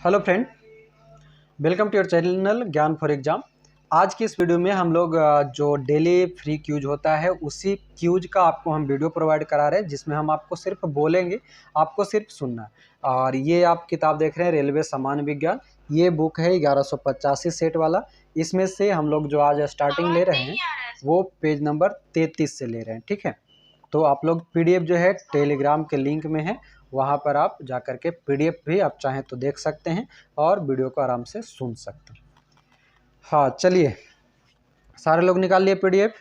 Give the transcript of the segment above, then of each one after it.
Hello friend, welcome to your channel Gyan for exam. आज की इस वीडियो में हम लोग जो डेली फ्री क्यूज होता है उसी क्यूज का आपको हम वीडियो प्रोवाइड करा रहे हैं, जिसमें हम आपको सिर्फ बोलेंगे, आपको सिर्फ सुनना है। और ये आप किताब देख रहे हैं रेलवे सामान्य विज्ञान। ये बुक है 1185 सेट वाला। इसमें से हम लोग जो आज स्टार्टिंग ले रहे हैं वो पेज नंबर 33 से ले रहे हैं, ठीक है। तो आप लोग पीडीएफ जो है टेलीग्राम के लिंक में है, वहाँ पर आप जा कर के पीडीएफ भी आप चाहें तो देख सकते हैं और वीडियो को आराम से सुन सकते हैं। हाँ चलिए, सारे लोग निकाल लिए पीडीएफ,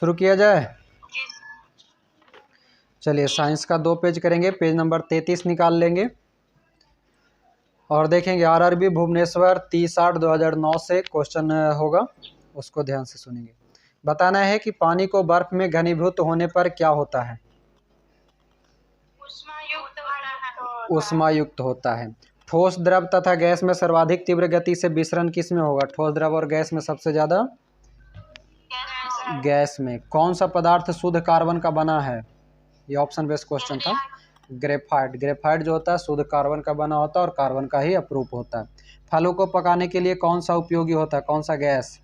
शुरू किया जाए। चलिए, साइंस का 2 पेज करेंगे, पेज नंबर 33 निकाल लेंगे और देखेंगे आरआरबी भुवनेश्वर 30/8/2009 से क्वेश्चन होगा, उसको ध्यान से सुनेंगे। बताना है कि पानी को बर्फ में घनीभूत होने पर क्या होता है। उष्मा युक्त होता है। ठोस द्रव तथा गैस में सर्वाधिक तीव्र गति से विसरण किस में होगा। ठोस द्रव और गैस में सबसे ज्यादा गैस में। कौन सा पदार्थ शुद्ध कार्बन का बना है। ये ऑप्शन बेस्ड क्वेश्चन था। ग्रेफाइट। ग्रेफाइट जो होता है शुद्ध कार्बन का बना होता है और कार्बन का ही अपरूप होता है। फलों को पकाने के लिए कौन सा उपयोगी होता है, कौन सा गैस।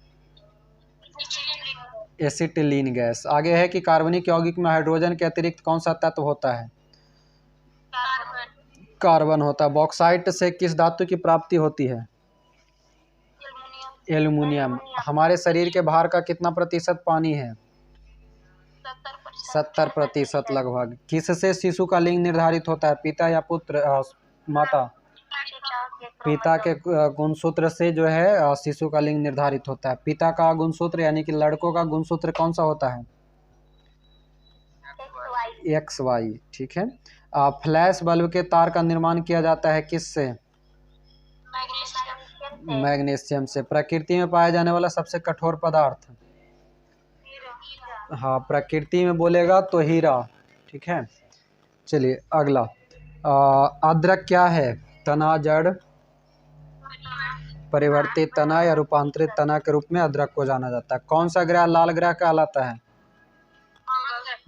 Acetylene gas. आगे है कि कार्बनिक यौगिक में हाइड्रोजन के अतिरिक्त कौन सा तत्व होता है। कार्बन होता है। बॉक्साइट से किस धातु की प्राप्ति होती है। एल्युमिनियम। हमारे शरीर के भार का कितना प्रतिशत पानी है। 70% लगभग। किससे शिशु का लिंग निर्धारित होता है, पिता या पुत्र, माता। पिता के गुणसूत्र से जो है शिशु का लिंग निर्धारित होता है। पिता का गुणसूत्र यानी कि लड़कों का गुणसूत्र कौन सा होता है। XY, ठीक है। फ्लैश बल्ब के तार का निर्माण किया जाता है किससे। मैग्नीशियम से। प्रकृति में पाया जाने वाला सबसे कठोर पदार्थ। हाँ, प्रकृति में बोलेगा तो हीरा, ठीक है। चलिए अगला, अदरक क्या है। तना, जड़, परिवर्तित तना या रूपांतरित तना के रूप में अदरक को जाना जाता है। कौन सा ग्रह लाल ग्रह कहलाता है।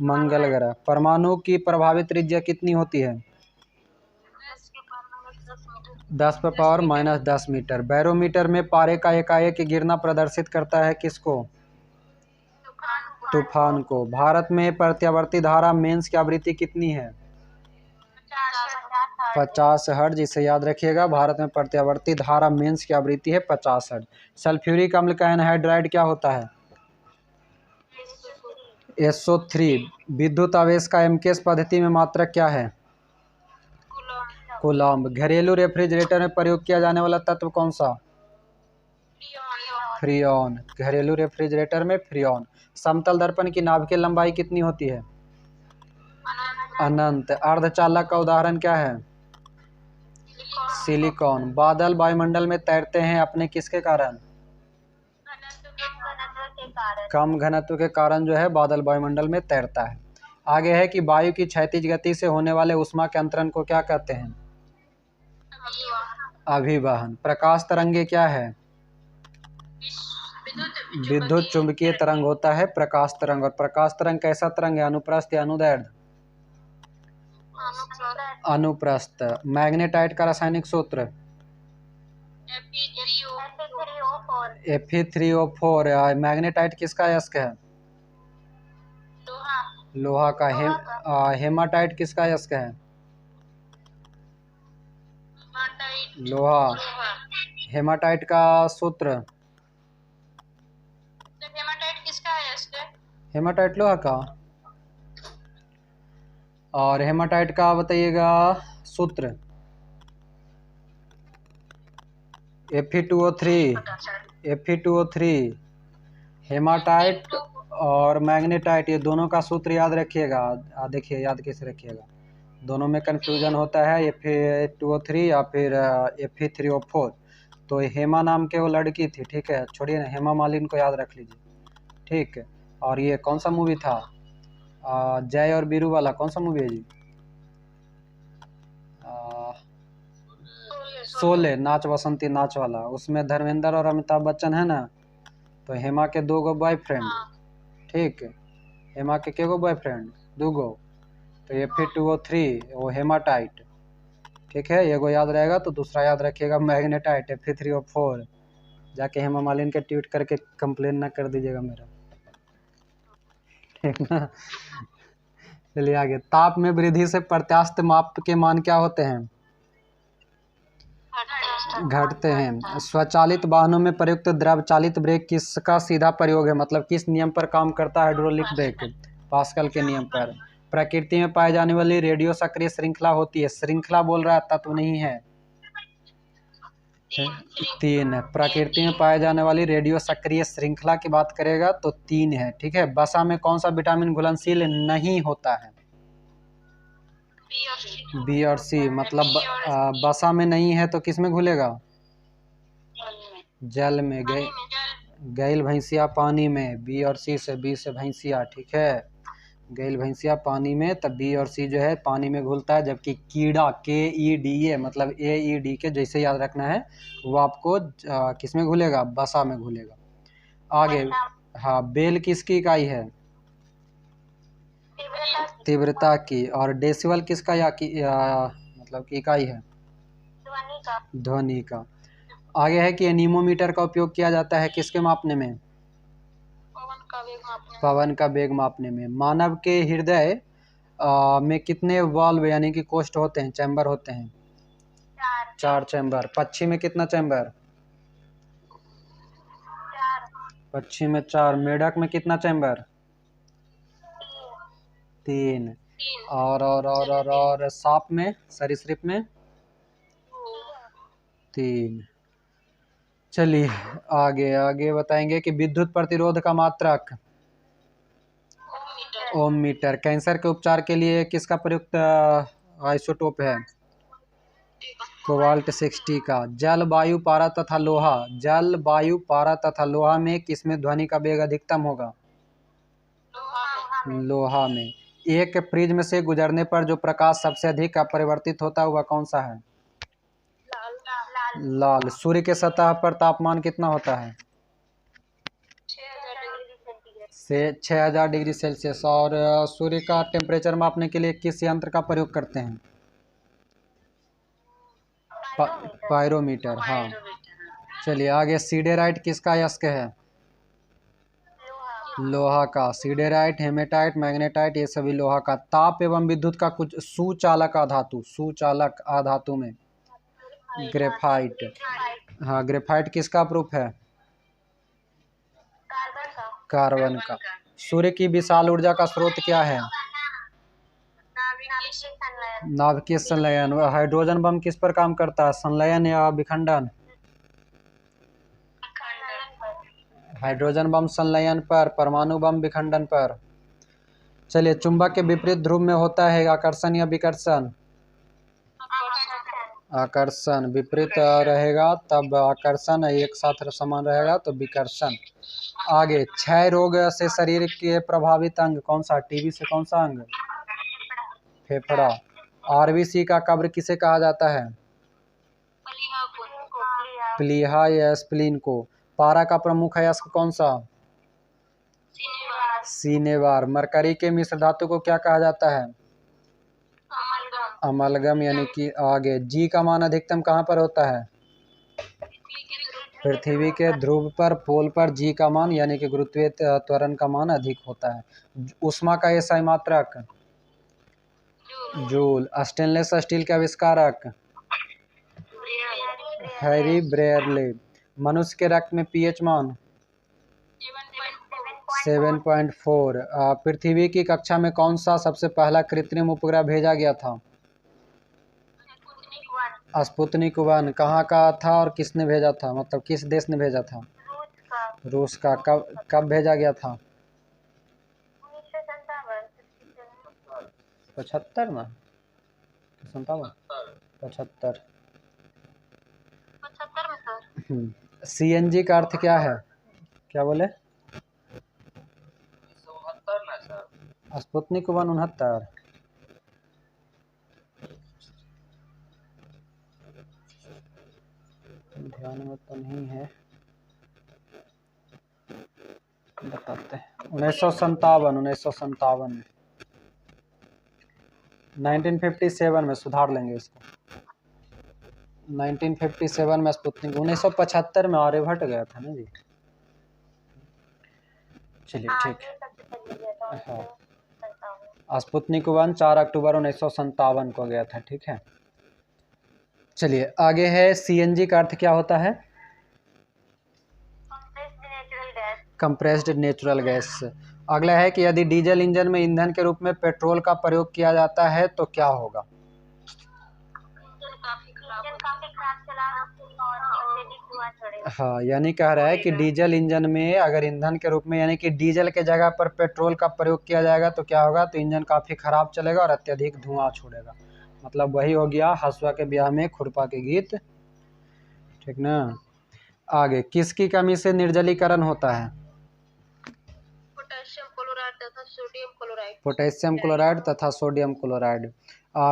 मंगल ग्रह। परमाणु की प्रभावित त्रिज्या कितनी होती है। 10⁻⁻10 मीटर। बैरोमीटर में पारे का एकाएक गिरना प्रदर्शित करता है किसको। तूफान को। भारत में प्रत्यावर्ती धारा मेंस की आवृत्ति कितनी है। 50 हर्ट्ज। इसे याद रखिएगा, भारत में प्रत्यावर्ती धारा मेंस की आवृत्ति है 50 हर्ट्ज। सल्फ्यूरिक अम्ल का एनहाइड्राइड क्या होता है। SO3। विद्युत आवेश का एमकेस पद्धति में मात्रक क्या है। कूलम्ब। घरेलू रेफ्रिजरेटर में प्रयोग किया जाने वाला तत्व कौन सा। फ्रीऑन। घरेलू रेफ्रिजरेटर में फ्रीऑन। समतल दर्पण की नाभ की लंबाई कितनी होती है। अनंत। अर्धचालक का उदाहरण क्या है। सिलिकॉन। बादल वायुमंडल में तैरते हैं अपने किसके कारण। कम घनत्व के कारण जो है बादल वायुमंडल में तैरता है। आगे है कि वायु की क्षैतिज गति से होने वाले उष्मा के अंतरण को क्या कहते हैं। अभिवहन। प्रकाश तरंगे क्या है। विद्युत चुंबकीय तरंग होता है प्रकाश तरंग। और प्रकाश तरंग कैसा तरंग है, अनुप्रस्थ या अनुदैर्ध्य। अनुप्रस्थ। मैग्नेटाइट का रासायनिक सूत्र Fe3O4। मैग्नेटाइट किसका अयस्क है। लोहा का। हेमाटाइट किसका अयस्क है। लोहा। हेमाटाइट का सूत्र। हेमाटाइट लोहा का। और हेमाटाइट का बताइएगा सूत्र। Fe2O3। हेमाटाइट और मैग्नेटाइट, ये दोनों का सूत्र याद रखिएगा। देखिए याद कैसे रखिएगा, दोनों में कंफ्यूजन होता है, Fe2O3 या फिर Fe3O4। तो हेमा नाम के वो लड़की थी, ठीक है, छोड़िए ना, हेमा मालिनी को याद रख लीजिए, ठीक है। और ये कौन सा मूवी था, जय और बीरू वाला, कौन सा मूवी है जी। शोले, नाच बसंती नाच वाला, उसमें धर्मेंद्र और अमिताभ बच्चन है ना। तो हेमा के 2 बॉयफ्रेंड, ठीक है। हेमा के 2 बॉयफ्रेंड, 2। तो Fe2O3 वो हेमाटाइट। ठीक है, एगो याद रहेगा तो दूसरा याद रखिएगा मैग्नेटाइट Fe3O4। जाके हेमा मालिनी के ट्वीट करके कंप्लेन ना कर दीजिएगा मेरा, ठीक ना। चलिए आगे, ताप में वृद्धि से प्रत्यास्थ माप के मान क्या होते हैं? घटते हैं। स्वचालित वाहनों में प्रयुक्त द्रव चालित ब्रेक किसका सीधा प्रयोग है, मतलब किस नियम पर काम करता है हाइड्रोलिक ब्रेक? पास्कल के नियम पर। प्रकृति में पाई जाने वाली रेडियो सक्रिय श्रृंखला होती है, श्रृंखला बोल रहा है, तत्व नहीं है। 3। प्रकृति में पाए जाने वाली रेडियो सक्रिय श्रृंखला की बात करेगा तो 3 है, ठीक है। वसा में कौन सा विटामिन घुलनशील नहीं होता है? बी और सी, मतलब वसा में नहीं है तो किस में घुलेगा? जल में। गैल भैंसिया पानी में, बी और सी से, बी से भैंसिया, ठीक है। गैल भैंसिया पानी में, तब बी और सी जो है पानी में घुलता है। जबकि कीड़ा KEDA मतलब AED के जैसे याद रखना है, वो आपको किस में घुलेगा? वसा में घुलेगा। आगे, हाँ, बेल किसकी इकाई है? तीव्रता की। और डेसिबल किसका मतलब की इकाई है? ध्वनि का। आगे है कि एनीमोमीटर का उपयोग किया जाता है किसके मापने में? पवन का वेग मापने में। मानव के हृदय में कितने वाल्व यानी कि कोष्ठ होते हैं, चैम्बर होते हैं? 4 चैम्बर। पक्षी में कितना चैम्बर? पक्षी में 4। मेढक में कितना चैम्बर? 3। और सांप में, सरीसृप में? 3। चलिए आगे आगे बताएंगे कि विद्युत प्रतिरोध का मात्रक? ओम मीटर। कैंसर के उपचार के लिए किसका प्रयुक्त आइसोटोप है? कोबाल्ट 60 का। जल वायु पारा तथा लोहा, जल वायु पारा तथा लोहा में किसमें ध्वनि का वेग अधिकतम होगा? लोहा में। एक प्रिज्म से गुजरने पर जो प्रकाश सबसे अधिक अपरिवर्तित होता है वह कौन सा है? लाल। सूर्य के सतह पर तापमान कितना होता है? 6000 डिग्री सेल्सियस। और सूर्य का टेम्परेचर मापने के लिए किस यंत्र का प्रयोग करते हैं? पायरोमीटर, हाँ। चलिए आगे, सीडेराइट किसका अयस्क है? लोहा का। सीडेराइट, हेमेटाइट, मैग्नेटाइट, ये सभी लोहा का। ताप एवं विद्युत का कुछ सुचालक अधातु, सुचालक अधातु में? ग्रेफाइट। हाँ, ग्रेफाइट किसका प्रूफ है? कार्बन का। सूर्य की विशाल ऊर्जा का स्रोत क्या है? नाभिकीय संलयन। हाइड्रोजन बम किस पर काम करता है, संलयन या विखंडन? हाइड्रोजन बम संलयन पर, परमाणु बम विखंडन पर। चलिए, चुंबक के विपरीत ध्रुव में होता है आकर्षण या विकर्षण? आकर्षण। विपरीत रहेगा तब आकर्षण, एक साथ समान रहेगा तो विकर्षण। आगे, क्षय रोग से शरीर के प्रभावित अंग कौन सा? टीबी से कौन सा अंग? फेफड़ा। RBC का कब्र किसे कहा जाता है? प्लीहा या स्प्लीन को। पारा का प्रमुख अयस्क कौन सा? सीनेवार। मरकरी के मिश्र धातु को क्या कहा जाता है? अमलगम। यानी कि आगे, जी का मान अधिकतम कहाँ पर होता है? पृथ्वी के ध्रुव पर, पोल पर जी का मान यानी कि गुरुत्वीय त्वरण का मान अधिक होता है। उष्मा का एसआई मात्रक? जूल। स्टेनलेस स्टील के आविष्कारक? हैरी ब्रेयरले। मनुष्य के रक्त में पीएच मान? 7.4। पृथ्वी की कक्षा में कौन सा सबसे पहला कृत्रिम उपग्रह भेजा गया था? स्पुतनिक 1। कहाँ का था और किसने भेजा था, मतलब किस देश ने भेजा था? रूस का। कब भेजा गया था? 75 ना, 57, 75। CNG का अर्थ क्या है? क्या बोले? स्पुतनिक 1 69। ध्यान में तो नहीं है, बताते हैं। 1957 में 1957 में सुधार लेंगे इसको। 1957 में स्पुतनिक, 1975 में आर्यभट्ट गया था ना जी। चलिए ठीक है। हाँ, स्पुतनिक 1 4 अक्टूबर 1957 को गया था। ठीक है, चलिए आगे है सीएनजी का अर्थ क्या होता है? Compressed natural gas. अगला है कि यदि डीजल इंजन में ईंधन के रूप में पेट्रोल का प्रयोग किया जाता है तो क्या होगा? हाँ, यानी कह रहा है कि डीजल इंजन में अगर ईंधन के रूप में यानी कि डीजल के जगह पर पेट्रोल का प्रयोग किया जाएगा तो क्या होगा? तो इंजन काफ़ी खराब चलेगा और अत्यधिक धुआं छोड़ेगा। मतलब वही हो गया हसुआ के ब्याह में खुरपा के गीत। ठीक ना। आगे, किसकी कमी से निर्जलीकरण होता है? पोटेशियम क्लोराइड तथा सोडियम क्लोराइड।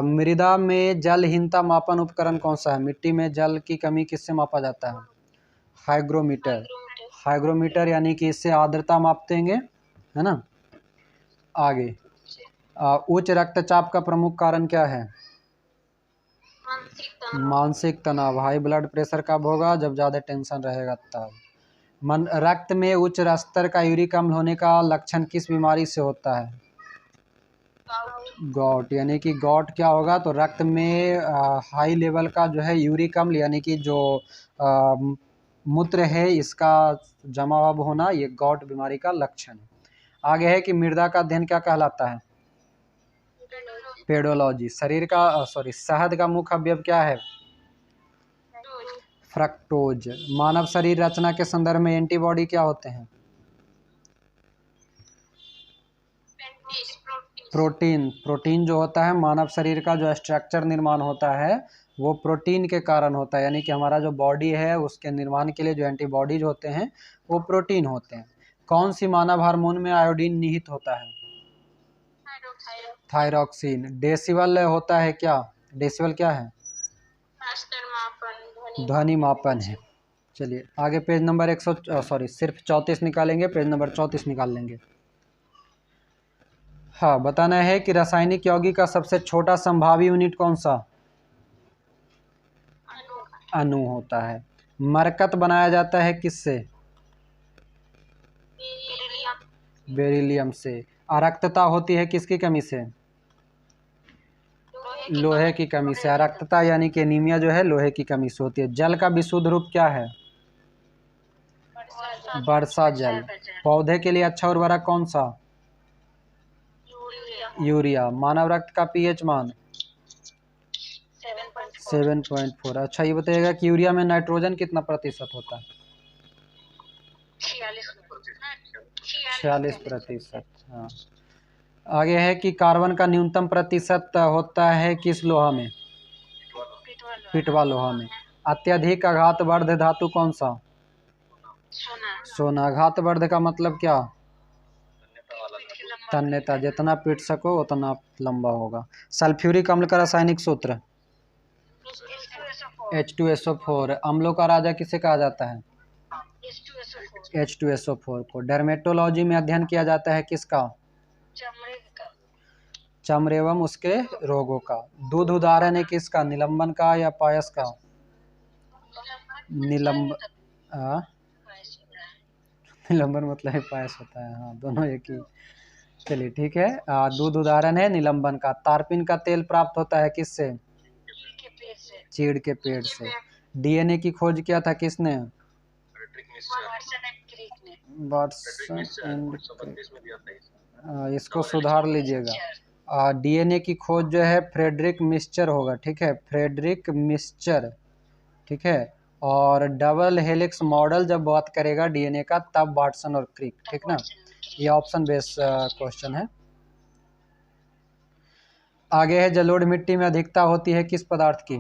मृदा में जलहीनता मापन उपकरण कौन सा है? मिट्टी में जल की कमी किससे मापा जाता है? हाइग्रोमीटर। हाइग्रोमीटर यानी कि इससे आर्द्रता मापते हैं, है ना। आगे, उच्च रक्तचाप का प्रमुख कारण क्या है? मानसिक तनाव। हाई ब्लड प्रेशर कब होगा? जब ज़्यादा टेंशन रहेगा तब। रक्त में उच्च स्तर का यूरिक अम्ल होने का लक्षण किस बीमारी से होता है? गॉट। यानी कि गॉट क्या होगा? तो रक्त में हाई लेवल का जो है यूरिक अम्ल यानी कि जो मूत्र है इसका जमाव होना, ये गॉट बीमारी का लक्षण है। आगे है कि मृदा का अध्ययन क्या कहलाता है? पेडोलॉजी। शहद का मुख्य अवयव क्या है? फ्रक्टोज। मानव शरीर रचना के संदर्भ में एंटीबॉडी क्या होते हैं? प्रोटीन। प्रोटीन जो होता है मानव शरीर का जो स्ट्रक्चर निर्माण होता है वो प्रोटीन के कारण होता है। यानी कि हमारा जो बॉडी है उसके निर्माण के लिए जो एंटीबॉडीज होते हैं वो प्रोटीन होते हैं। कौन सी मानव हार्मोन में आयोडीन निहित होता है? थायरॉक्सिन। डेसिबल होता है क्या? डेसिबल क्या है? ध्वनि मापन है। चलिए आगे पेज नंबर सिर्फ 34 निकालेंगे, पेज नंबर 34 निकाल लेंगे। हाँ, बताना है कि रासायनिक यौगिक का सबसे छोटा संभावी यूनिट कौन सा? अणु होता है। मरकत बनाया जाता है किससे? बेरिलियम से। अरक्तता होती है किसकी कमी से? लोहे की कमी से। अरक्तता यानी कि एनीमिया जो है लोहे की कमी से होती है। जल का विशुद्ध रूप क्या है? वर्षा जल। पौधे के लिए अच्छा उर्वरक कौन सा? यूरिया। मानव रक्त का पीएच मान 7.4। अच्छा, ये बताइएगा कि यूरिया में नाइट्रोजन कितना प्रतिशत होता है? 46%। हाँ। आगे है कि कार्बन का न्यूनतम प्रतिशत होता है किस लोहा में? पिटवा लोहा में। अत्यधिक आघातवर्ध धातु कौन सा? सोना। आघातवर्ध का मतलब क्या? तन्यता। जितना पीट सको उतना लंबा होगा। सल्फ्यूरिक अम्ल का रासायनिक सूत्र? H2SO4। अम्लों का राजा किसे कहा जाता है? H2SO4 को। डर्मेटोलॉजी में अध्ययन किया जाता है किसका? चमड़े एवं उसके रोगों का। दूध उदाहरण है किसका? निलंबन का या पायस का? निलंबन मतलब है पायस होता है। हाँ, दोनों एक ही। चलिए ठीक है। दूध उदाहरण है निलंबन का। तारपीन का तेल प्राप्त होता है किससे? चीड़ के पेड़ से। डीएनए की खोज किया था किसने? वाटसन एंड इसको सुधार लीजिएगा। डीएनए की खोज जो है फ्रेडरिक मिस्चर होगा। ठीक है, फ्रेडरिक मिस्चर। ठीक है, और डबल हेलिक्स मॉडल जब बात करेगा डीएनए का तब वाटसन और क्रिक। ठीक ना, ये ऑप्शन बेस्ड क्वेश्चन है। आगे है जलोढ़ मिट्टी में अधिकता होती है किस पदार्थ की?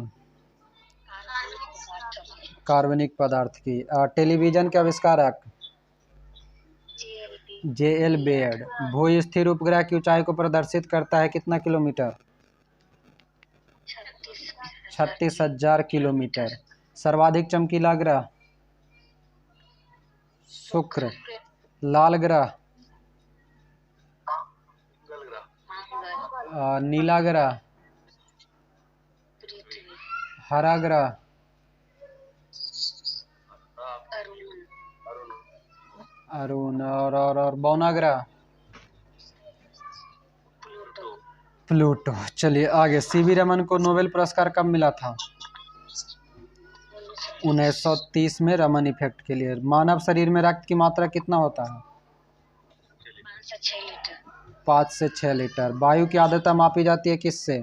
कार्बनिक पदार्थ की। टेलीविजन के आविष्कारक? JL Baird. भू स्थिर उपग्रह की ऊंचाई को प्रदर्शित करता है कितना किलोमीटर? 36,000 किलोमीटर। सर्वाधिक चमकीला ग्रह? शुक्र। लाल ग्रह? नीला ग्रह? हरा ग्रह? अरुण और बौनाग्रा, प्लूटो। चलिए आगे, सीवी रमन को नोबेल पुरस्कार कब मिला था? 1930 में, रमन इफेक्ट के लिए। मानव शरीर में रक्त की मात्रा कितना होता है? 5 से 6 लीटर। वायु की आर्द्रता मापी जाती है किससे?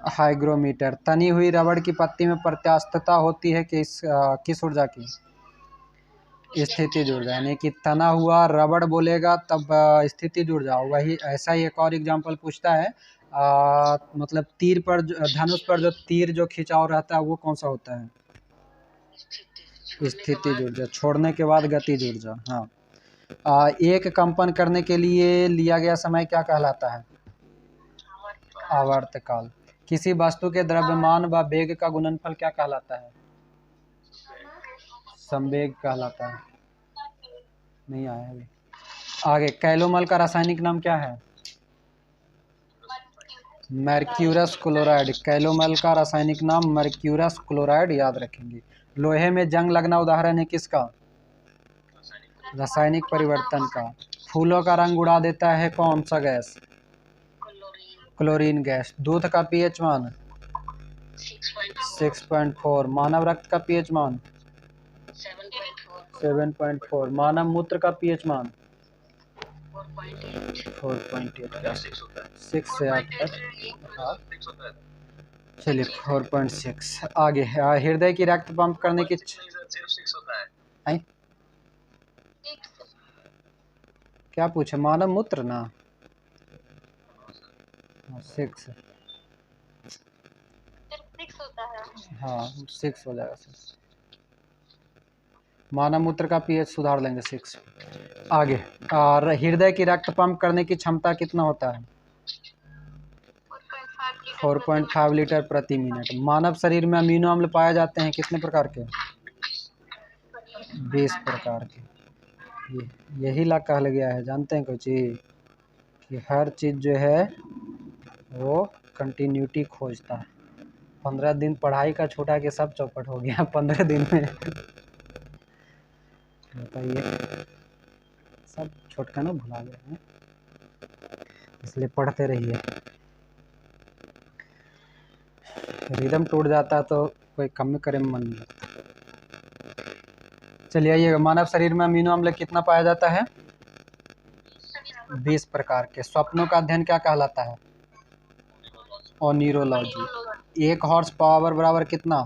हाइग्रोमीटर। तनी हुई रबड़ की पत्ती में प्रत्यास्थता होती है किस ऊर्जा की? स्थितिज ऊर्जा। यानी कि तना हुआ रबड़ बोलेगा तब स्थितिज ऊर्जा। वही ऐसा ही एक और एग्जांपल पूछता है, मतलब तीर पर धनुष पर जो तीर जो खिंचाव रहता है वो कौन सा होता है? स्थितिज ऊर्जा। छोड़ने के बाद गतिज ऊर्जा। हाँ। एक कंपन करने के लिए लिया गया समय क्या कहलाता है? आवर्तकाल। किसी वस्तु के द्रव्यमान व वेग का गुणनफल क्या कहलाता है? संवेग कहलाता है। नहीं आया अभी। आगे, कैलोमल का रासायनिक नाम क्या है? Mercurous chloride. कैलोमल का रासायनिक नाम मर्क्यूरस क्लोराइड, याद रखेंगे। लोहे में जंग लगना उदाहरण है किसका? रासायनिक परिवर्तन का। फूलों का रंग उड़ा देता है कौन सा गैस? Chlorine gas. दूध का पीएच मान? 6.4। मानव रक्त का पीएच मान? 7.4। मानव मूत्र का पीएच मान? 4.8। 6 से 8 तक। चलिए 4.6। आगे, हृदय की रक्त पंप करने की क्या पूछे? मानव मूत्र ना। 6। हाँ 6 हो जाएगा। 6 मानव मूत्र का पीएच सुधार लेंगे 6। आगे, और हृदय की रक्त पंप करने की क्षमता कितना होता है? 4.5 लीटर प्रति मिनट। मानव शरीर में अमीनो अम्ल पाए जाते हैं कितने प्रकार के? 20 प्रकार के। यही ला कहा गया है, जानते हैं कोई चीज, कि हर चीज जो है वो कंटिन्यूटी खोजता है। 15 दिन पढ़ाई का छोटा के सब चौपट हो गया 15 दिन में। बताइए, सब छोटका ना भुला गए हैं, इसलिए पढ़ते रहिए। रिदम टूट जाता तो कोई कम करे में मन नहीं लगता। चलिए आइए, मानव शरीर में अमीनो अम्ल कितना पाया जाता है? 20 प्रकार के। स्वप्नों का अध्ययन क्या कहलाता है? ओनिरोलॉजी। 1 हॉर्स पावर बराबर कितना?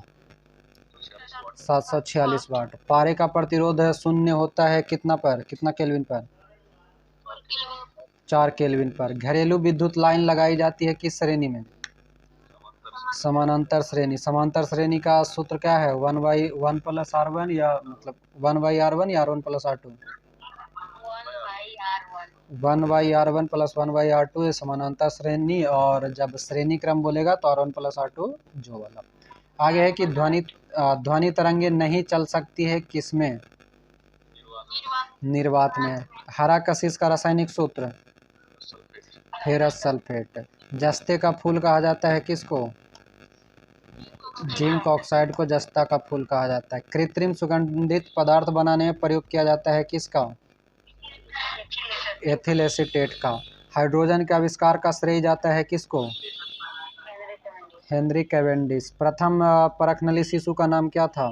746 वाट। पारे का प्रतिरोध शून्य होता है कितना पर, कितना केल्विन पर? 4 केल्विन पर। घरेलू विद्युत लाइन लगाई जाती है किस श्रेणी में? समानांतर श्रेणी। समांतर श्रेणी का सूत्र क्या है? 1/1 + R1, या मतलब 1/R1 या R1 + R2? 1/R1 + 1/R2 है समानांतर श्रेणी। और जब श्रेणी क्रम बोलेगा तो R1 + R2 जो वाला। आगे है कि ध्वनि तरंगे नहीं चल सकती है किसमें? निर्वात में। हरा कशिश का रासायनिक सूत्र? Ferrous sulphate. जस्ते का फूल कहा जाता है किसको? जिंक ऑक्साइड को जस्ता का फूल कहा जाता है। कृत्रिम सुगंधित पदार्थ बनाने में प्रयोग किया जाता है किसका? एथिल एसीटेट का। हाइड्रोजन के आविष्कार का श्रेय जाता है किसको? Henry Cavendish. प्रथम परखनली शिशु का नाम क्या था?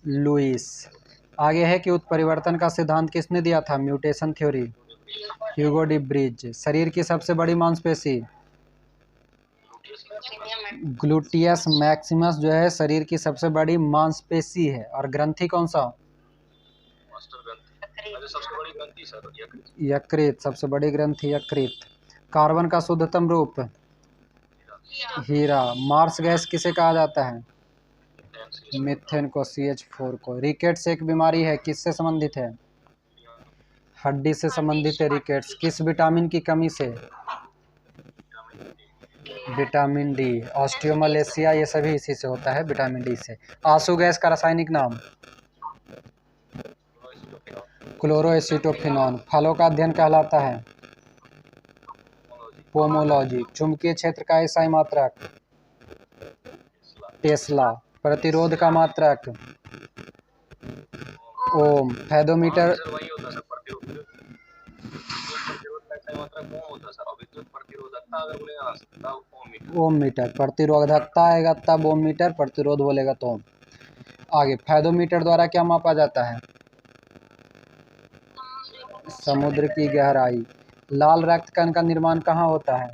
लुईस। आगे है कि उत्परिवर्तन का सिद्धांत किसने दिया था? Mutation theory? Hugo de bridge. शरीर की सबसे बड़ी मांसपेशी? ग्लूटियस मैक्सिमस जो है शरीर की सबसे बड़ी मांसपेशी है। और ग्रंथि कौन सा? यकृत। सबसे बड़ी ग्रंथि यकृत। कार्बन का शुद्धतम रूप? हीरा। मार्स गैस किसे कहा जाता है? मीथेन को, CH4 को। रिकेट्स एक बीमारी है, किससे संबंधित है? हड्डी से संबंधित है रिकेट्स। किस विटामिन की कमी से? Vitamin D. ऑस्टियोमलेशिया ये सभी इसी से होता है, विटामिन डी से। आंसू गैस का रासायनिक नाम? क्लोरोएसिटोफिनॉन। फलों का अध्ययन कहलाता है? पोमोलॉजी। चुंबकीय क्षेत्र का एसआई मात्रक? टेस्ला। प्रतिरोध का मात्रक? ओम। फेदोमीटर सर वही होता है सर, प्रतिरोध का सही मात्रक ओम होता है सर, और विद्युत प्रतिरोधकता अगर बोलेगा ना तब ओम मीटर। ओम मीटर। प्रतिरोधकता आएगा तब ओम मीटर, प्रतिरोध बोलेगा तो ओम। आगे, फेदोमीटर द्वारा क्या मापा जाता है? समुद्र की गहराई। लाल रक्त कण का निर्माण कहाँ होता है?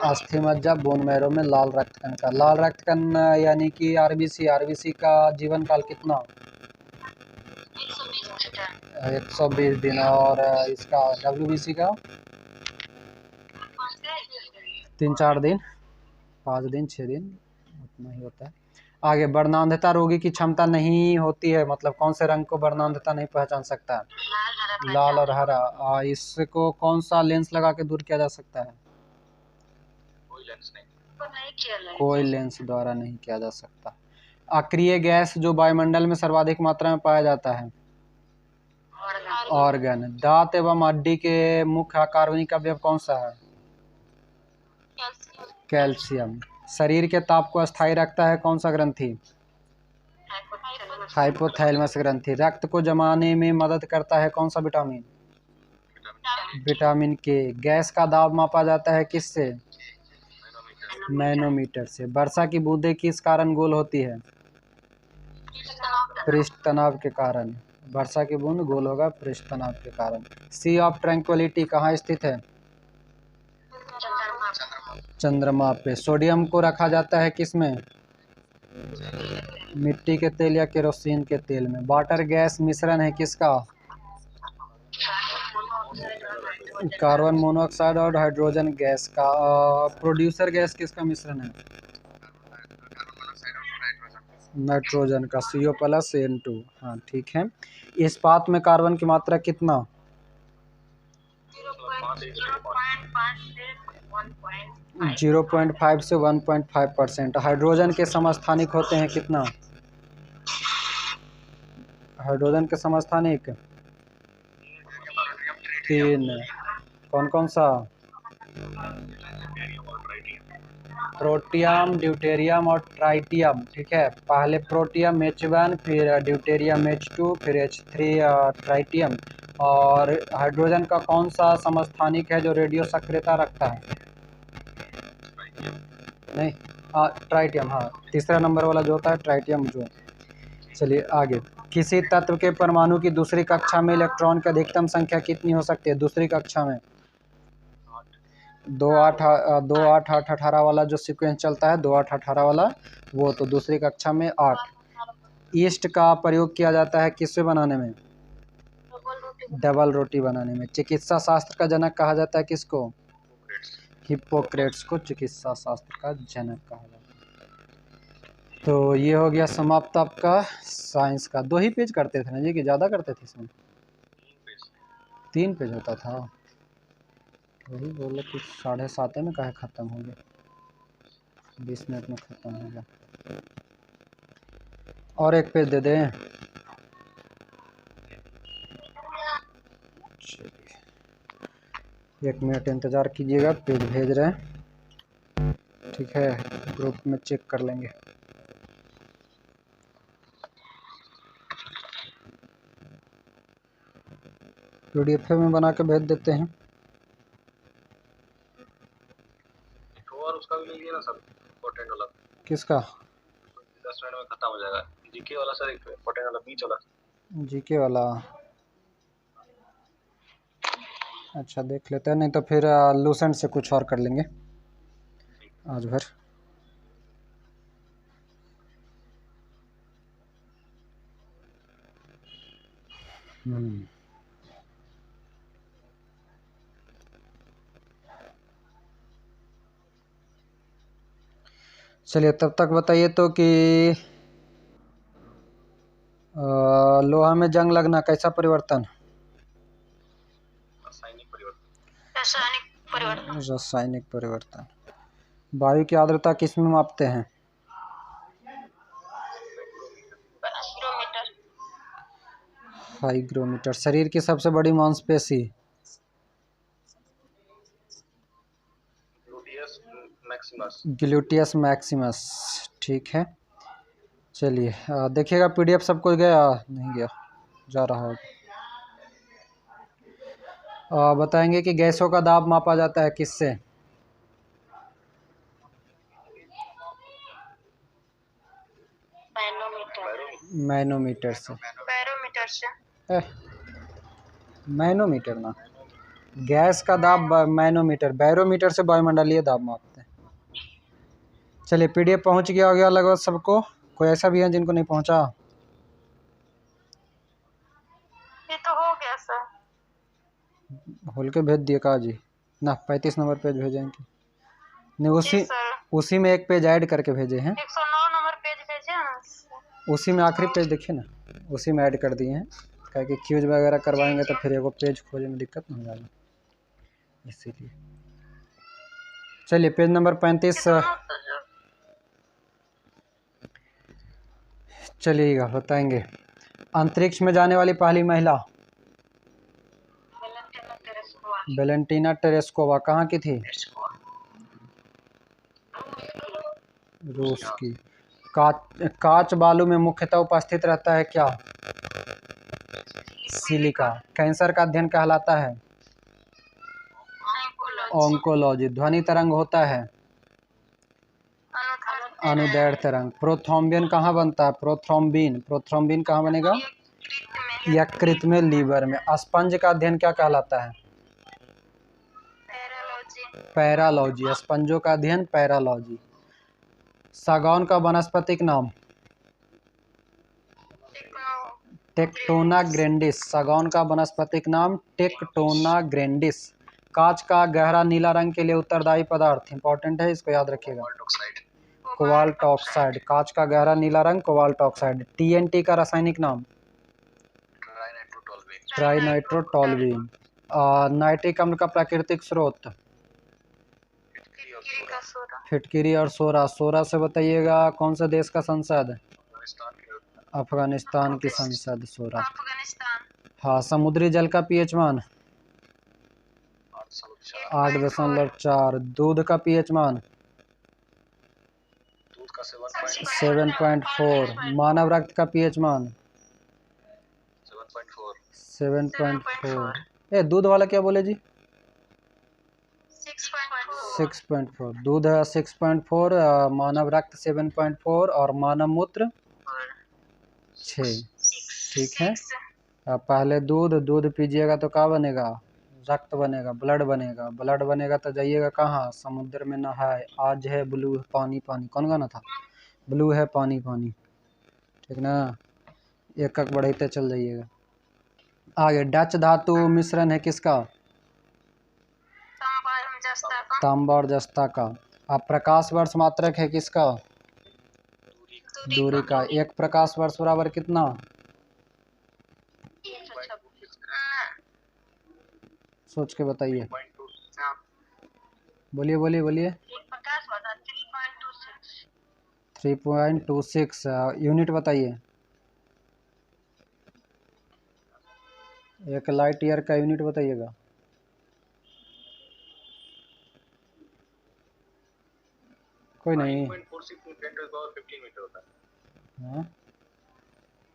अस्थि मज्जा, बोन मैरो में लाल रक्त कण का। लाल रक्त कण यानी कि आरबीसी, आरबीसी का जीवन काल कितना? 120 दिन। और इसका डब्ल्यूबीसी का 3-4 दिन, 5 दिन, 6 दिन, उतना ही होता है। आगे, वर्णांधता रोगी की क्षमता नहीं होती है, मतलब कौन से रंग को वर्णांधता नहीं पहचान सकता? लाल और हरा। इसको कौन सा लेंस लगा के दूर किया जा सकता है? कोई लेंस नहीं, कोई लेंस द्वारा नहीं किया जा सकता। अक्रिय गैस जो वायुमंडल में सर्वाधिक मात्रा में पाया जाता है? ऑर्गन। दांत एवं हड्डी के मुख्य कार्बनिक अवयव कौन सा है? कैल्शियम। शरीर के ताप को स्थायी रखता है कौन सा ग्रंथि? हाइपोथैलेमस ग्रंथि। रक्त को जमाने में मदद करता है कौन सा विटामिन? विटामिन के। गैस का दाब मापा जाता है किससे? मैनोमीटर से। वर्षा की बूंदें किस कारण गोल होती है? पृष्ठ तनाव के कारण। वर्षा की बूंद गोल होगा पृष्ठ तनाव के कारण। सी ऑफ ट्रैंक्विलिटी कहाँ स्थित है? चंद्रमा पे। सोडियम को रखा जाता है किस में? मिट्टी के तेल या केरोसिन के तेल में। वाटर गैस मिश्रण है किसका? कार्बन मोनोऑक्साइड और हाइड्रोजन गैस का। प्रोड्यूसर गैस किसका मिश्रण है? नाइट्रोजन का, CO+N2। हाँ ठीक है। इस्पात में कार्बन की मात्रा कितना? 0.5 से 1.5%। हाइड्रोजन के समस्थानिक होते हैं कितना? हाइड्रोजन के समस्थानिक 3। कौन कौन सा? प्रोटियम, ड्यूटेरियम और ट्राइटियम। ठीक है, पहले प्रोटियम H1, फिर ड्यूटेरियम H2, फिर H3 ट्राइटियम। और हाइड्रोजन का कौन सा समस्थानिक है जो रेडियो सक्रियता रखता है? नहीं, ट्राइटियम। हाँ, तीसरा नंबर वाला जो होता है ट्राइटियम जो। चलिए आगे। किसी तत्व के परमाणु की दूसरी कक्षा में इलेक्ट्रॉन की अधिकतम संख्या कितनी हो सकती है? दूसरी कक्षा में 2 8 2 8 8 18 वाला जो सीक्वेंस चलता है, 2 8 18 वाला, वो तो दूसरी कक्षा में 8। ईस्ट का प्रयोग किया जाता है किससे बनाने में? डबल रोटी बनाने में। चिकित्सा शास्त्र का जनक कहा जाता है किसको? हिप्पोक्रेट्स को चिकित्सा शास्त्र का जनक कहा जाता है। तो ये हो गया समाप्त आपका साइंस का। 2 ही पेज करते थे ना जी, कि ज़्यादा करते थे इसमें? 3 पेज होता था। वही बोलो कि 7:30 में काहे ख़त्म हो गया, 20 मिनट में ख़त्म हो गया। और 1 पेज दे दें? चलिए 1 मिनट इंतज़ार कीजिएगा, पेज भेज रहे हैं। ठीक है, ग्रुप में चेक कर लेंगे। PDF में बना के भेज देते हैं। और उसका भी लीजिए ना सर, इम्पोर्टेंट वाला। किसका? 10 मिनट में खत्म हो जाएगा। जीके वाला सर, इम्पोर्टेंट वाला, बीच वाला। जीके वाला? अच्छा देख लेते हैं, नहीं तो फिर लूसेंट से कुछ और कर लेंगे आज भर। चलिए तब तक बताइए तो कि लोहा में जंग लगना कैसा परिवर्तन? रासायनिक परिवर्तन। रासायनिक परिवर्तन। वायु की आर्द्रता किस में मापते हैं? हाइग्रोमीटर। शरीर की सबसे बड़ी मांसपेशी? Gluteus Maximus. Gluteus Maximus. ठीक है। चलिए देखिएगा PDF सबको गया नहीं गया, जा रहा है। बताएंगे कि गैसों का दाब मापा जाता है किससे? मैनोमीटर से। बैरोमीटर से। मैनोमीटर ना, गैस का दाब मैनोमीटर, बैरोमीटर से वायुमंडलीय दाब मापते हैं। चलिए PDF पहुंच गया होगा लगभग सबको, कोई ऐसा भी है जिनको नहीं पहुंचा? ये तो हो गया सर। खोल के भेज दिए का जी ना, 35 नंबर पेज भेजेंगे नहीं, उसी में एक पेज ऐड करके भेजे हैं। 109 नंबर पेज भेजे हैं। उसी में आखिरी पेज देखिए ना, उसी में ऐड कर दिए हैं, क्या कि क्यूज वगैरह करवाएंगे तो फिर एगो पेज खोजने में दिक्कत नहीं हो जाएगा, इसीलिए। चलिए पेज नंबर 35 चलिएगा, बताएंगे अंतरिक्ष में जाने वाली पहली महिला? Valentina Tereshkova. कहाँ की थी? रूस की। कांच बालू में मुख्यतः उपस्थित रहता है क्या? सिलिका। कैंसर का अध्ययन कहलाता है? ऑन्कोलॉजी। ध्वनि तरंग होता है? अनुदैर्घ्य तरंग। प्रोथ्रोम्बिन कहाँ बनता है? प्रोथ्रोम्बिन कहाँ बनेगा? यकृत में, लीवर में। स्पंज का अध्ययन क्या कहलाता है? पैरालॉजी। स्पंजों का अध्ययन पैरालॉजी। सागौन का वानस्पतिक नाम? Tectona grandis. सागौन का वानस्पतिक नाम टेक्टोना ग्रैंडिस। कांच का गहरा नीला रंग के लिए उत्तरदायी पदार्थ, इंपॉर्टेंट है, इसको याद रखिएगा। Cobalt oxide. कांच का गहरा नीला रंग कोबाल्ट ऑक्साइड। TNT का रासायनिक नाम? ट्राइनाइट्रोटोलुएन। नाइट्रिक अम्ल का प्राकृतिक स्रोत? फिटकिरी और सोरा। सोरा से बताइएगा कौन सा देश का संसद? अफगानिस्तान की संसद सोरा। हाँ, समुद्री जल का pH मान? 8.4। दूध का pH मान? 7.4। मानव रक्त का pH मान? 7.4। ये दूध वाला क्या बोले जी? 6.4। दूध 6.4, मानव रक्त 7.4 और मानव मूत्र 6। ठीक है, पहले दूध पीजिएगा तो क्या बनेगा? रक्त बनेगा, ब्लड बनेगा। ब्लड बनेगा तो जाइएगा कहाँ? समुद्र में नहाए। आज है ब्लू पानी पानी, कौन गाना था? ब्लू है पानी पानी, ठीक ना? एक एक बढ़ते चल जाइएगा आगे। डच धातु मिश्रण है किसका? तांबा और जस्ता का। अब प्रकाश वर्ष मात्रक है किसका? दूरी का। एक प्रकाश वर्ष बराबर कितना? सोच के बताइए, बोलिए बोलिए बोलिए। 3.26। यूनिट बताइए, एक लाइट ईयर का यूनिट बताइएगा। कोई नहीं। 9.46 मीटर होता है।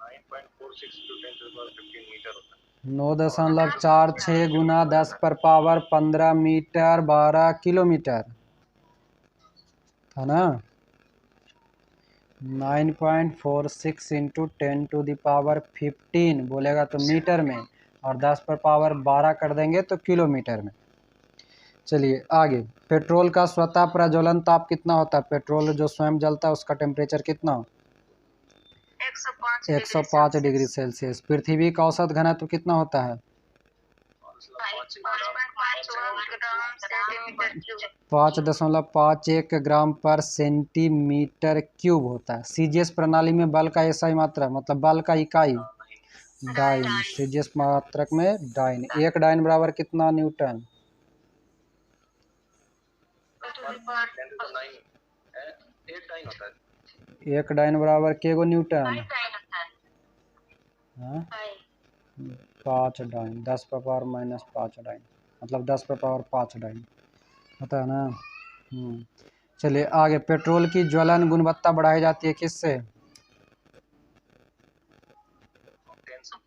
9.46 मीटर होता है। 9.46 गुना 10⁻15 मीटर 12 किलोमीटर था ना। 9.46 इंटू 10⁻15 बोलेगा तो मीटर में, और 10⁻12 कर देंगे तो किलोमीटर में। चलिए आगे। पेट्रोल का स्वतः प्रज्वलन ताप कितना होता है? पेट्रोल जो स्वयं जलता है उसका टेम्परेचर कितना? 105 डिग्री सेल्सियस। पृथ्वी का औसत घनत्व कितना होता है? 5.51 ग्राम पर सेंटीमीटर क्यूब होता है। CGS प्रणाली में बल का SI मात्रा, मतलब बल का इकाई डाइन। CGS मात्रक में डाइन। एक डाइन बराबर कितना न्यूटन? एक डाइन बराबर केगो न्यूटन? 5 डाइन। 10⁻⁻5 डाइन, मतलब 10⁻5 डाइन होता है ना। चलिए आगे। पेट्रोल की ज्वलन गुणवत्ता बढ़ाई जाती है किससे?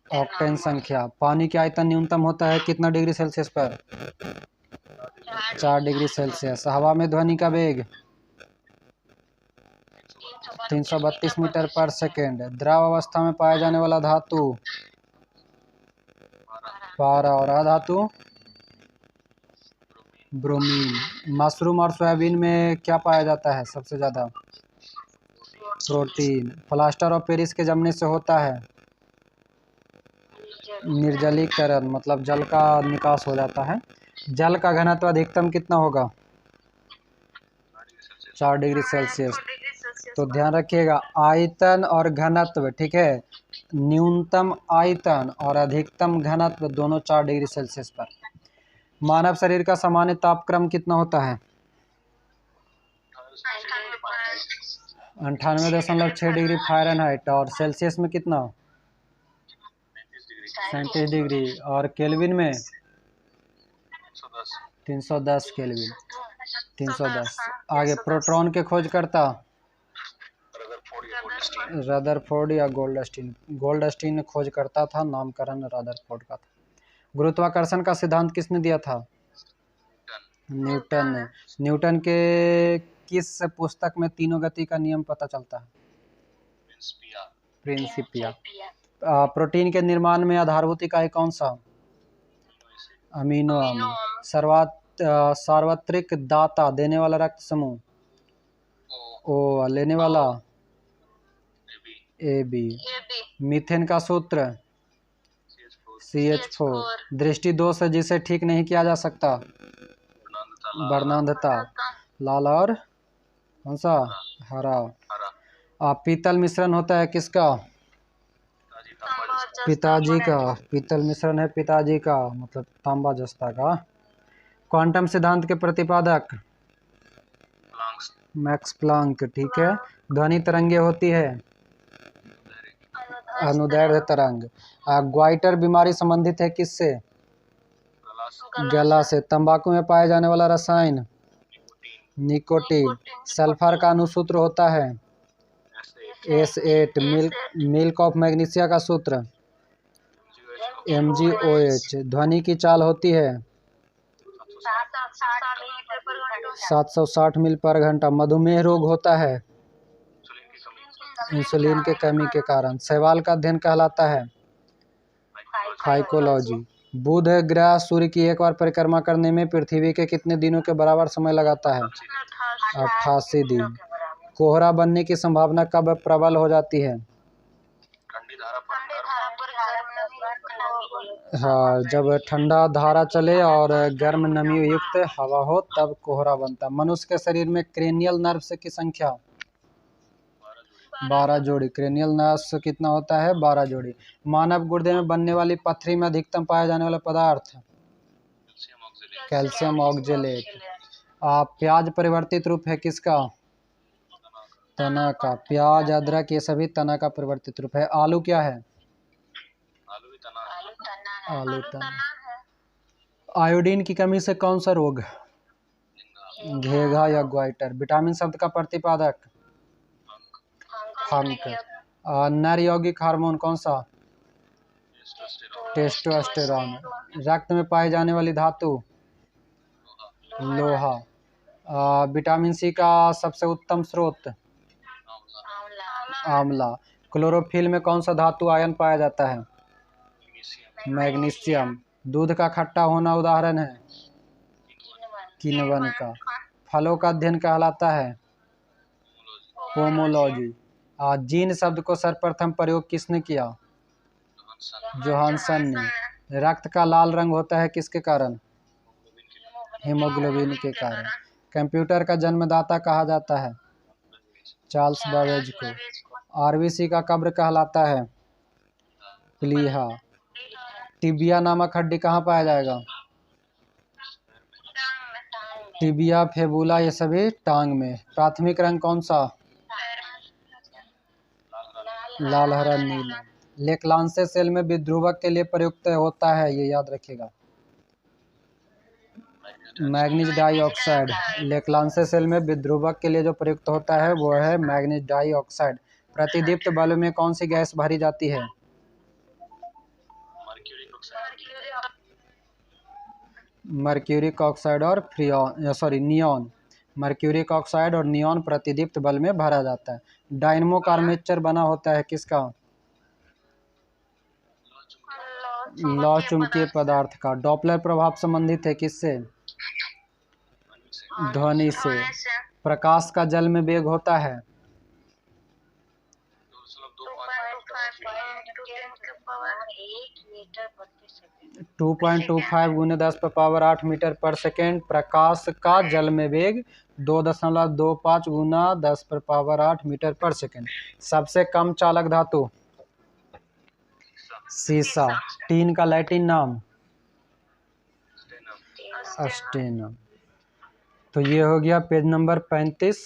ऑक्टेन संख्या। पानी की आयतन न्यूनतम होता है कितना डिग्री सेल्सियस पर? 4 डिग्री सेल्सियस। हवा में ध्वनि का वेग 332 मीटर पर सेकेंड। द्रव अवस्था में पाया जाने वाला धातु? पारा। और अधातु? ब्रोमीन। मशरूम और सोयाबीन में क्या पाया जाता है सबसे ज़्यादा? प्रोटीन। प्लास्टर ऑफ पेरिस के जमने से होता है निर्जलीकरण, मतलब जल का निकास हो जाता है। जल का घनत्व अधिकतम कितना होगा? 4 डिग्री सेल्सियस। तो ध्यान रखिएगा, आयतन और घनत्व, ठीक है। न्यूनतम आयतन और अधिकतम घनत्व दोनों 4 डिग्री सेल्सियस पर। मानव शरीर का सामान्य तापक्रम कितना होता है? 98.6 डिग्री फ़ारेनहाइट। और सेल्सियस में कितना? 37 डिग्री। और केल्विन में 310 केल्विन। 310। आगे, प्रोटॉन के खोजकर्ता? रदरफोर्ड या गोल्डस्टीन? गोल्डस्टीन खोजकर्ता था, नामकरण रदरफोर्ड का था। गुरुत्वाकर्षण का सिद्धांत किसने दिया था? न्यूटन ने। न्यूटन के किस पुस्तक में तीनों गति का नियम पता चलता है? प्रिंसिपिया। प्रोटीन के निर्माण में आधारभूत इकाई कौन सा? अमीनो अम्ल। सार्वत्रिक दाता देने वाला रक्त समूह? ओ। लेने वाला? AB। मीथेन का सूत्र? CH4। दृष्टि दोष है जिसे ठीक नहीं किया जा सकता? वर्णांधता। लाल और कौन सा? हरा। पीतल मिश्रण होता है किसका? पिताजी का। पीतल मिश्रण है पिताजी का, मतलब तांबा जस्ता का। क्वांटम सिद्धांत के प्रतिपादक? मैक्स प्लांक, ठीक है। ध्वनि तरंगे होती है? अनुदैर्ध्य तरंग। ग्वाइटर बीमारी संबंधित है किससे? गला से। तंबाकू में पाए जाने वाला रसायन? निकोटीन। सल्फर का अनुसूत्र होता है? S8। मिल्क ऑफ मैग्नीशिया का सूत्र? MgOH। ध्वनि की चाल होती है? 760 मील पर घंटा। मधुमेह रोग होता है? इंसुलिन के कमी के कारण। शैवाल का अध्ययन कहलाता है? फाइकोलॉजी। बुध ग्रह सूर्य की एक बार परिक्रमा करने में पृथ्वी के कितने दिनों के बराबर समय लगाता है? 88 दिन। कोहरा बनने की संभावना कब प्रबल हो जाती है? हाँ, जब ठंडा धारा चले और गर्म नमी युक्त हवा हो तब कोहरा बनता। मनुष्य के शरीर में क्रेनियल नर्व्स की संख्या? 12 जोड़ी। क्रेनियल नर्व्स कितना होता है? 12 जोड़ी। मानव गुर्दे में बनने वाली पथरी में अधिकतम पाया जाने वाला पदार्थ? Calcium oxalate. प्याज परिवर्तित रूप है किसका? तना का। प्याज, अदरक, ये सभी तना का परिवर्तित रूप है। आलू क्या है? आलू तना। आयोडीन की कमी से कौन सा रोग? घेघा या ग्वाइटर। विटामिन शब्द का प्रतिपादक? फंक। नर यौगिक हार्मोन कौन सा? टेस्टोस्टेरोन। रक्त में पाई जाने वाली धातु? लोहा। विटामिन सी का सबसे उत्तम स्रोत? आंवला। क्लोरोफिल में कौन सा धातु आयन पाया जाता है? मैग्नीशियम। दूध का खट्टा होना उदाहरण है? किण्वन का। फलों का अध्ययन कहलाता है? पोमोलॉजी। जीन शब्द को सर्वप्रथम प्रयोग किसने किया? जोहानसन ने। रक्त का लाल रंग होता है किसके कारण? हीमोग्लोबिन के कारण। कंप्यूटर का जन्मदाता कहा जाता है? चार्ल्स बाबेज को। आरबीसी का कब्र कहलाता है? प्लीहा। टिबिया नामक हड्डी कहाँ पाया जाएगा? टिबिया, फेबुला, ये सभी टांग में। प्राथमिक रंग कौन सा? लाल, हरा, नीला। लेक्लांसे सेल में विद्रुवक के लिए प्रयुक्त होता है, ये याद रखिएगा। Manganese dioxide. लेक्लांसे सेल में विद्रुवक के लिए जो प्रयुक्त होता है वो है मैग्नीज डाइऑक्साइड। प्रतिदीप्त बल्ब में कौन सी गैस भरी जाती है? मर्क्यूरिक ऑक्साइड और नियॉन। मर्क्यूरिक ऑक्साइड और नियॉन प्रतिदीप्त बल में भरा जाता है। डायनमो का आर्मेचर बना होता है किसका? लौ चुंबकीय पदार्थ का। डॉपलर प्रभाव संबंधित है किससे? ध्वनि से। प्रकाश का जल में वेग होता है 2.25 गुने 10⁻8 मीटर पर सेकेंड। प्रकाश का जल में वेग 2.25 गुना 10⁻8 मीटर पर सेकेंड। सबसे कम चालक धातु सीसा। टीन का लैटिन नाम अस्टेनम। तो ये हो गया पेज नंबर 35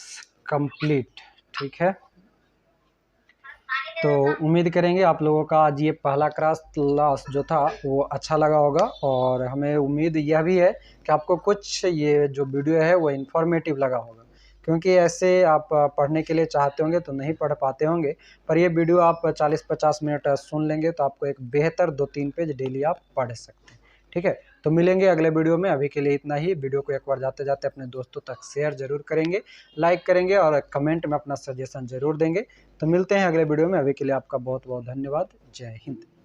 कंप्लीट। ठीक है, तो उम्मीद करेंगे आप लोगों का आज ये पहला क्लास जो था वो अच्छा लगा होगा, और हमें उम्मीद यह भी है कि आपको कुछ ये जो वीडियो है वो इन्फॉर्मेटिव लगा होगा, क्योंकि ऐसे आप पढ़ने के लिए चाहते होंगे तो नहीं पढ़ पाते होंगे, पर ये वीडियो आप 40-50 मिनट सुन लेंगे तो आपको एक बेहतर 2-3 पेज डेली आप पढ़ सकते हैं। ठीक है, तो मिलेंगे अगले वीडियो में। अभी के लिए इतना ही। वीडियो को एक बार जाते जाते अपने दोस्तों तक शेयर जरूर करेंगे, लाइक करेंगे और कमेंट में अपना सजेशन जरूर देंगे। तो मिलते हैं अगले वीडियो में। अभी के लिए आपका बहुत बहुत धन्यवाद। जय हिंद।